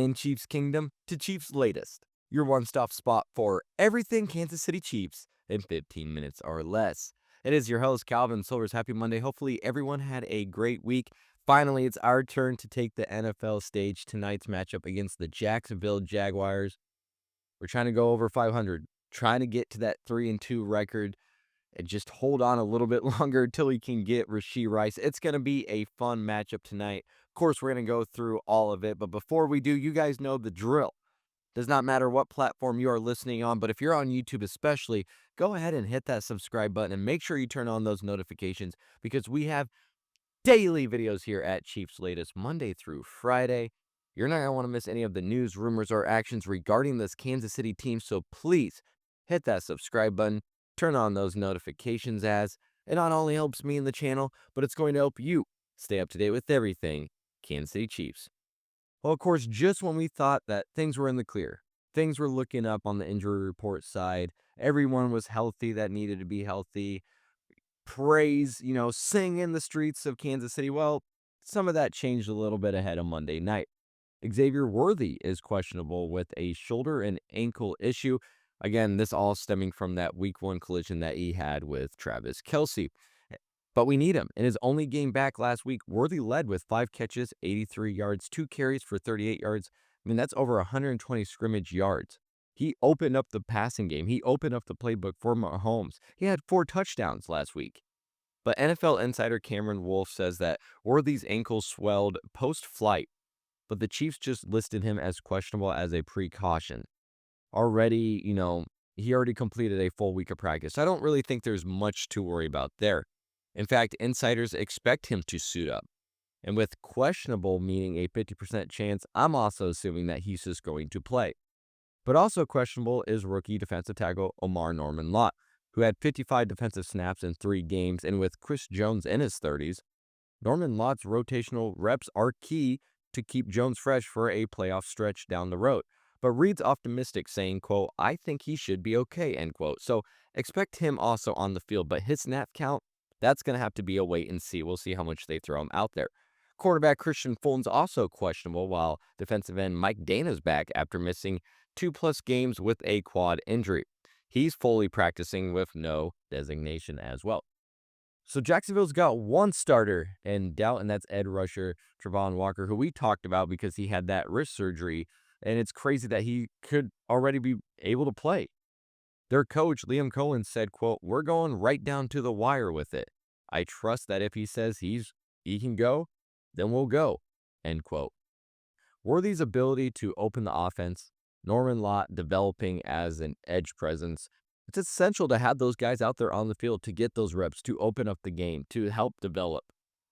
In Chiefs Kingdom to Cheifs Latest, your one-stop spot for everything Kansas City Chiefs in 15 minutes or less. It is your host, Calvin Silvers. Happy Monday. Hopefully everyone had a great week. Finally, it's our turn to take the NFL stage. Tonight's matchup against the Jacksonville Jaguars. We're trying to go over 500, trying to get to that 3-2 record and just hold on a little bit longer until we can get Rashee Rice. It's going to be a fun matchup tonight. Of course, we're going to go through all of it, but before we do, you guys know the drill. Does not matter what platform you are listening on, but if you're on YouTube especially, go ahead and hit that subscribe button and make sure you turn on those notifications because we have daily videos here at Cheifs Latest, Monday through Friday. You're not going to want to miss any of the news, rumors, or actions regarding this Kansas City team, so please hit that subscribe button, turn on those notifications as it not only helps me in the channel, but it's going to help you stay up to date with everything Kansas City Chiefs. Well, of course, just when we thought that things were in the clear, things were looking up on the injury report side, everyone was healthy that needed to be healthy, praise, sing in the streets of Kansas City. Well, some of that changed a little bit ahead of Monday night. Xavier Worthy is questionable with a shoulder and ankle issue. Again, this all stemming from that week 1 collision that he had with Travis Kelce. But we need him. In his only game back last week, Worthy led with 5 catches, 83 yards, 2 carries for 38 yards. I mean, that's over 120 scrimmage yards. He opened up the passing game. He opened up the playbook for Mahomes. He had 4 touchdowns last week. But NFL insider Cameron Wolf says that Worthy's ankle swelled post-flight, but the Chiefs just listed him as questionable as a precaution. Already, he already completed a full week of practice. I don't really think there's much to worry about there. In fact, insiders expect him to suit up. And with questionable meaning a 50% chance, I'm also assuming that he's just going to play. But also questionable is rookie defensive tackle Omar Norman Lott, who had 55 defensive snaps in 3 games, and with Chris Jones in his 30s, Norman Lott's rotational reps are key to keep Jones fresh for a playoff stretch down the road. But Reed's optimistic, saying, quote, "I think he should be okay," end quote. So expect him also on the field, but his snap count, that's going to have to be a wait and see. We'll see how much they throw him out there. Quarterback Christian Fulton's also questionable, while defensive end Mike Dana's back after missing 2+ games with a quad injury. He's fully practicing with no designation as well. So Jacksonville's got one starter in doubt, and that's edge rusher Travon Walker, who we talked about because he had that wrist surgery, and it's crazy that he could already be able to play. Their coach, Liam Cohen, said, quote, "We're going right down to the wire with it. I trust that if he says he can go, then we'll go," end quote. Worthy's ability to open the offense, Norman Lott developing as an edge presence, it's essential to have those guys out there on the field to get those reps, to open up the game, to help develop.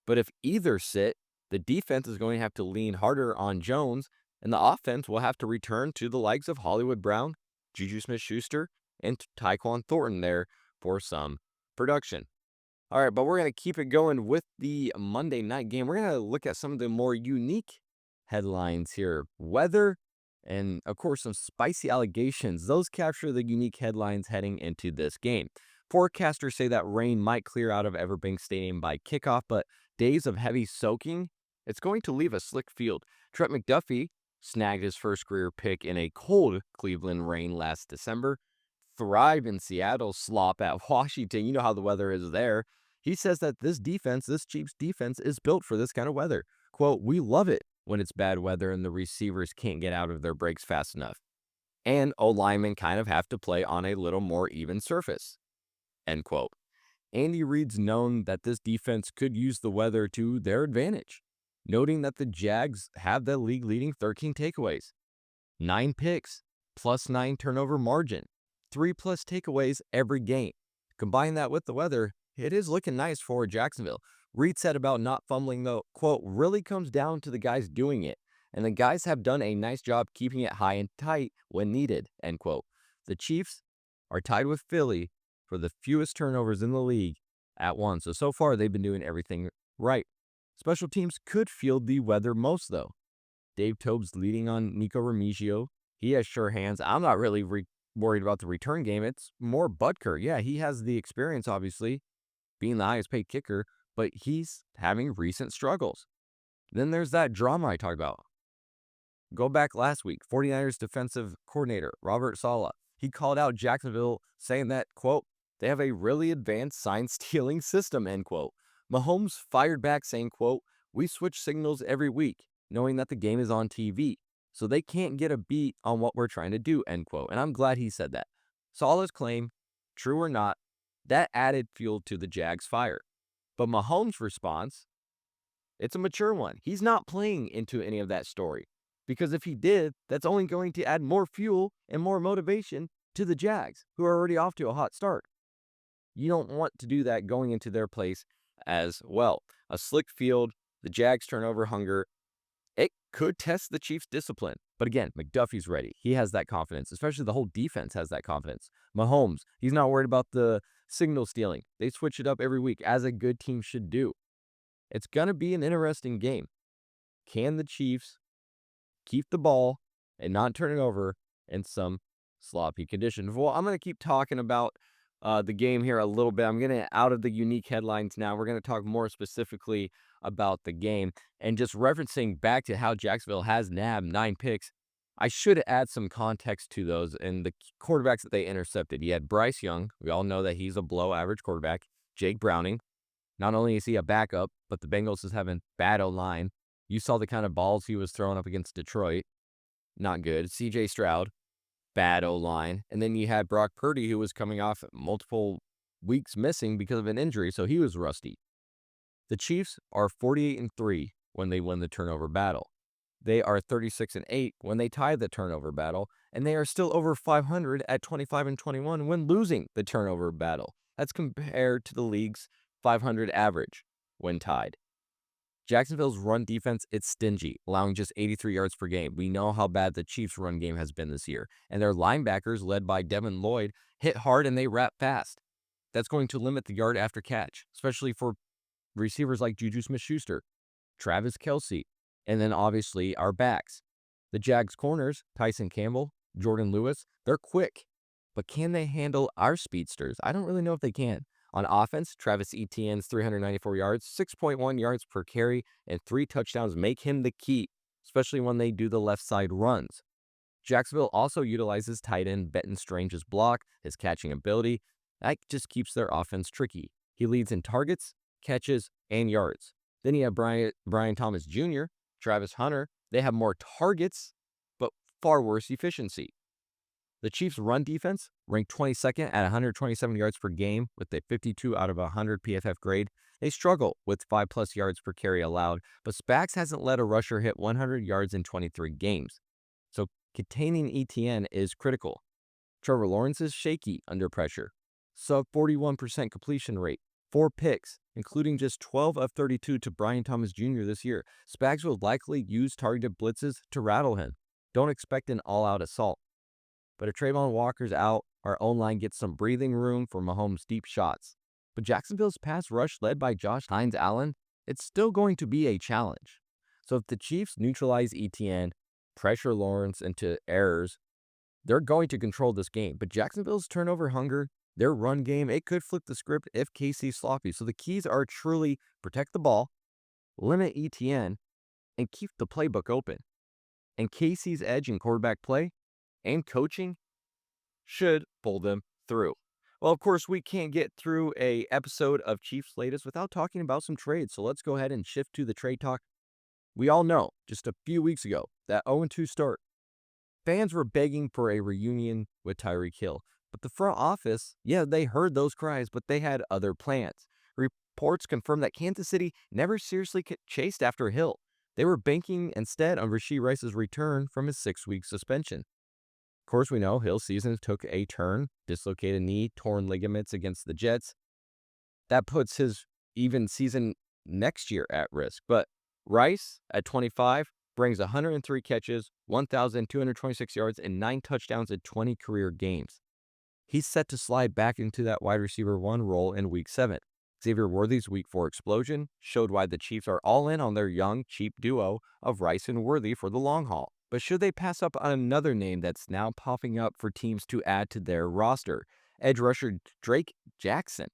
But if either sit, the defense is going to have to lean harder on Jones, and the offense will have to return to the likes of Hollywood Brown, Juju Smith-Schuster, and Tyquan Thornton there for some production. All right, but we're going to keep it going with the Monday night game. We're going to look at some of the more unique headlines here. Weather and, of course, some spicy allegations. Those capture the unique headlines heading into this game. Forecasters say that rain might clear out of Everbank Stadium by kickoff, but days of heavy soaking, it's going to leave a slick field. Trent McDuffie snagged his first career pick in a cold Cleveland rain last December. Thrive in Seattle, slop at Washington. You know how the weather is there. He says that this Chiefs defense, is built for this kind of weather. Quote, "We love it when it's bad weather and the receivers can't get out of their breaks fast enough. And O-linemen kind of have to play on a little more even surface," end quote. Andy Reid's known that this defense could use the weather to their advantage, noting that the Jags have the league-leading 13 takeaways, 9 picks, +9 turnover margin, 3+ takeaways every game. Combine that with the weather, it is looking nice for Jacksonville. Reid said about not fumbling, though, quote, "really comes down to the guys doing it, and the guys have done a nice job keeping it high and tight when needed," end quote. The Chiefs are tied with Philly for the fewest turnovers in the league at one. So far, they've been doing everything right. Special teams could feel the weather most, though. Dave Toub's leading on Nico Remigio. He has sure hands. I'm not really worried about the return game. It's more Butker. Yeah, he has the experience, obviously, being the highest paid kicker, but he's having recent struggles. Then there's that drama I talked about. Go back last week, 49ers defensive coordinator Robert Saleh, he called out Jacksonville saying that, quote, they have a really advanced sign stealing system, end quote. Mahomes fired back saying, quote, we switch signals every week, knowing that the game is on TV, so they can't get a beat on what we're trying to do, end quote. And I'm glad he said that. Saleh's claim, true or not, that added fuel to the Jags' fire. But Mahomes' response, it's a mature one. He's not playing into any of that story. Because if he did, that's only going to add more fuel and more motivation to the Jags, who are already off to a hot start. You don't want to do that going into their place as well. A slick field, the Jags' turnover hunger, it could test the Chiefs' discipline. But again, McDuffie's ready. He has that confidence, especially the whole defense has that confidence. Mahomes, he's not worried about the signal stealing. They switch it up every week, as a good team should do. It's going to be an interesting game. Can the Chiefs keep the ball and not turn it over in some sloppy conditions? Well, I'm going to keep talking about the game here a little bit. I'm getting out of the unique headlines now. We're going to talk more specifically about the game and just referencing back to how Jacksonville has nabbed 9 picks. I should add some context to those and the quarterbacks that they intercepted. You had Bryce Young. We all know that he's a below average quarterback. Jake Browning. Not only is he a backup, but the Bengals is having bad O-line. You saw the kind of balls he was throwing up against Detroit. Not good. CJ Stroud, bad O-line. And then you had Brock Purdy, who was coming off multiple weeks missing because of an injury, so he was rusty. The Chiefs are 48-3 when they win the turnover battle. They are 36-8 when they tie the turnover battle, and they are still over 500 at 25-21 when losing the turnover battle. That's compared to the league's 500 average when tied. Jacksonville's run defense, it's stingy, allowing just 83 yards per game. We know how bad the Chiefs' run game has been this year, and their linebackers, led by Devin Lloyd, hit hard and they wrap fast. That's going to limit the yard after catch, especially for receivers like Juju Smith-Schuster, Travis Kelce, and then obviously our backs. The Jags' corners, Tyson Campbell, Jordan Lewis, they're quick, but can they handle our speedsters? I don't really know if they can. On offense, Travis Etienne's 394 yards, 6.1 yards per carry, and 3 touchdowns make him the key, especially when they do the left side runs. Jacksonville also utilizes tight end Benton Strange's block, his catching ability. That just keeps their offense tricky. He leads in targets, catches, and yards. Then you have Brian Thomas Jr., Travis Hunter. They have more targets, but far worse efficiency. The Chiefs' run defense ranked 22nd at 127 yards per game with a 52 out of 100 PFF grade. They struggle with 5+ yards per carry allowed, but Spags hasn't let a rusher hit 100 yards in 23 games. So containing Etienne is critical. Trevor Lawrence is shaky under pressure. Sub 41% completion rate, 4 picks, including just 12 of 32 to Brian Thomas Jr. this year. Spags will likely use targeted blitzes to rattle him. Don't expect an all-out assault. But if Trayvon Walker's out, our own line gets some breathing room for Mahomes' deep shots. But Jacksonville's pass rush, led by Josh Hines-Allen, it's still going to be a challenge. So if the Chiefs neutralize Etienne, pressure Lawrence into errors, they're going to control this game. But Jacksonville's turnover hunger, their run game, it could flip the script if KC's sloppy. So the keys are truly protect the ball, limit Etienne, and keep the playbook open. And KC's edge in quarterback play and coaching should pull them through. Well, of course, we can't get through a episode of Cheifs Latest without talking about some trades. So let's go ahead and shift to the trade talk. We all know just a few weeks ago that 0-2 start, fans were begging for a reunion with Tyreek Hill. But the front office, they heard those cries, but they had other plans. Reports confirm that Kansas City never seriously chased after Hill. They were banking instead on Rashee Rice's return from his 6-week suspension. Of course, we know Hill's season took a turn, dislocated knee, torn ligaments against the Jets. That puts his even season next year at risk. But Rice, at 25, brings 103 catches, 1,226 yards, and 9 touchdowns in 20 career games. He's set to slide back into that wide receiver 1 role in Week 7. Xavier Worthy's Week 4 explosion showed why the Chiefs are all in on their young, cheap duo of Rice and Worthy for the long haul. But should they pass up on another name that's now popping up for teams to add to their roster? Edge rusher Drake Jackson.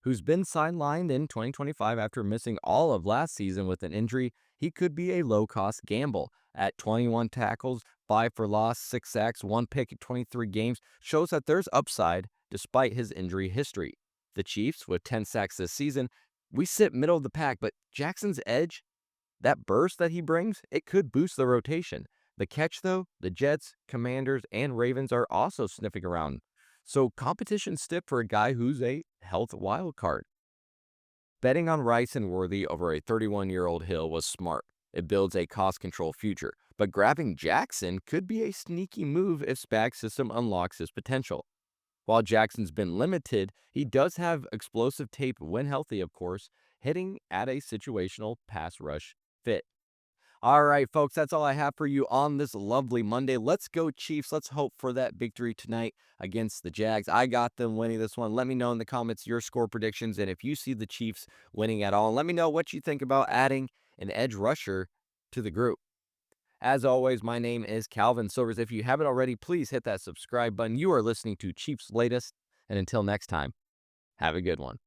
who's been sidelined in 2025 after missing all of last season with an injury. He could be a low-cost gamble. At 21 tackles, 5 for loss, 6 sacks, 1 pick in 23 games, shows that there's upside despite his injury history. The Chiefs, with 10 sacks this season, we sit middle of the pack, but Jackson's edge, that burst that he brings, it could boost the rotation. The catch, though, the Jets, Commanders, and Ravens are also sniffing around. So competition's stiff for a guy who's a health wild card. Betting on Rice and Worthy over a 31-year-old Hill was smart. It builds a cost-control future. But grabbing Jackson could be a sneaky move if Spag's system unlocks his potential. While Jackson's been limited, he does have explosive tape when healthy, of course, hitting at a situational pass rush fit. All right, folks, that's all I have for you on this lovely Monday. Let's go, Chiefs. Let's hope for that victory tonight against the Jags. I got them winning this one. Let me know in the comments your score predictions and if you see the Chiefs winning at all. And let me know what you think about adding an edge rusher to the group. As always, my name is Calvin Silvers. If you haven't already, please hit that subscribe button. You are listening to Cheifs Latest. And until next time, have a good one.